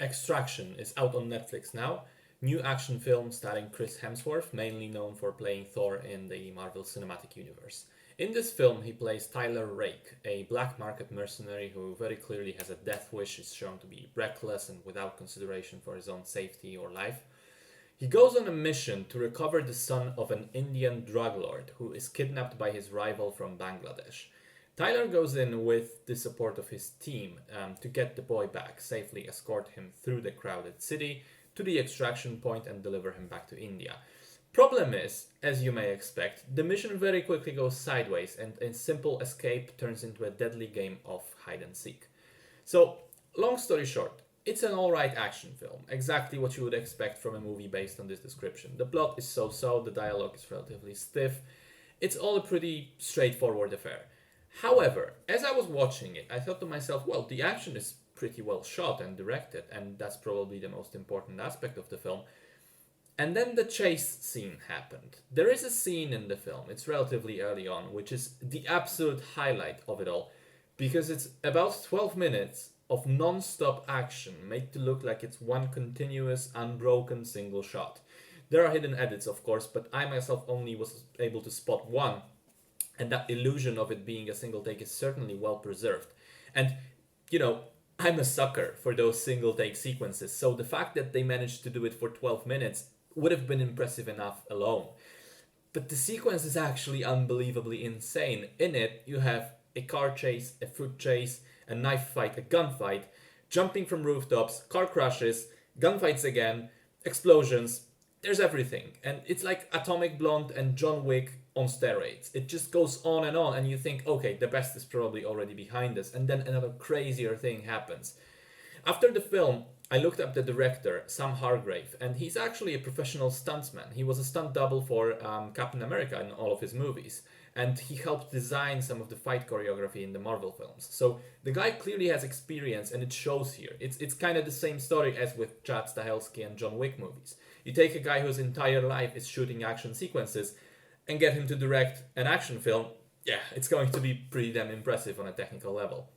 Extraction is out on Netflix now. New action film starring Chris Hemsworth, mainly known for playing Thor in the Marvel Cinematic Universe. In this film, he plays Tyler Rake, a black market mercenary who very clearly has a death wish, is shown to be reckless and without consideration for his own safety or life. He goes on a mission to recover the son of an Indian drug lord who is kidnapped by his rival from Bangladesh. Tyler goes in with the support of his team to get the boy back, safely escort him through the crowded city to the extraction point and deliver him back to India. Problem is, as you may expect, the mission very quickly goes sideways and a simple escape turns into a deadly game of hide and seek. So, long story short, it's an alright action film, exactly what you would expect from a movie based on this description. The plot is so-so, the dialogue is relatively stiff, it's all a pretty straightforward affair. However, as I was watching it, I thought to myself, well, the action is pretty well shot and directed, and that's probably the most important aspect of the film. And then the chase scene happened. There is a scene in the film, it's relatively early on, which is the absolute highlight of it all, because it's about 12 minutes of non-stop action made to look like it's one continuous, unbroken single shot. There are hidden edits, of course, but I myself only was able to spot one, and that illusion of it being a single take is certainly well preserved. And, I'm a sucker for those single take sequences, so the fact that they managed to do it for 12 minutes would have been impressive enough alone. But the sequence is actually unbelievably insane. In it, you have a car chase, a foot chase, a knife fight, a gunfight, jumping from rooftops, car crashes, gunfights again, explosions. There's everything. And it's like Atomic Blonde and John Wick on steroids. It just goes on, and you think, okay, the best is probably already behind us. And then another crazier thing happens. After the film, I looked up the director, Sam Hargrave, and he's actually a professional stuntsman. He was a stunt double for Captain America in all of his movies, and he helped design some of the fight choreography in the Marvel films. So the guy clearly has experience, and it shows here. It's kind of the same story as with Chad Stahelski and John Wick movies. You take a guy whose entire life is shooting action sequences and get him to direct an action film, yeah, it's going to be pretty damn impressive on a technical level.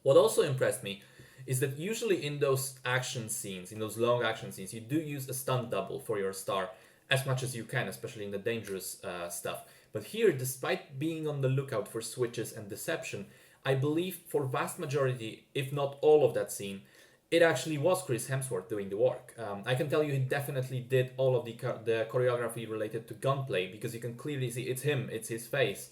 What also impressed me is that usually in those action scenes, in those long action scenes, you do use a stunt double for your star as much as you can, especially in the dangerous stuff. But here, despite being on the lookout for switches and deception, I believe for vast majority, if not all of that scene, it actually was Chris Hemsworth doing the work. I can tell you he definitely did all of the choreography related to gunplay, because you can clearly see it's him, it's his face.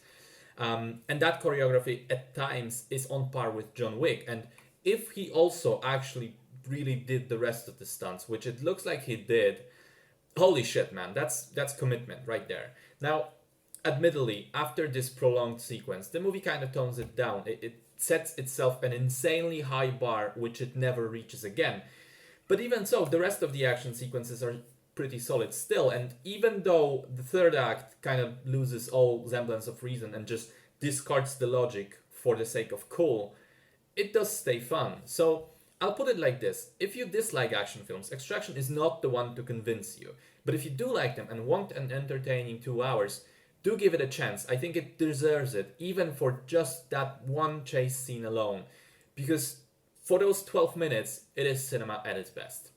And that choreography at times is on par with John Wick. And if he also actually really did the rest of the stunts, which it looks like he did, holy shit, man, that's commitment right there. Now, admittedly, after this prolonged sequence, the movie kind of tones it down. It sets itself an insanely high bar, which it never reaches again. But even so, the rest of the action sequences are pretty solid still, and even though the third act kind of loses all semblance of reason and just discards the logic for the sake of cool, it does stay fun. So I'll put it like this: if you dislike action films, Extraction is not the one to convince you. But if you do like them and want an entertaining 2 hours, do give it a chance. I think it deserves it, even for just that one chase scene alone. Because for those 12 minutes, it is cinema at its best.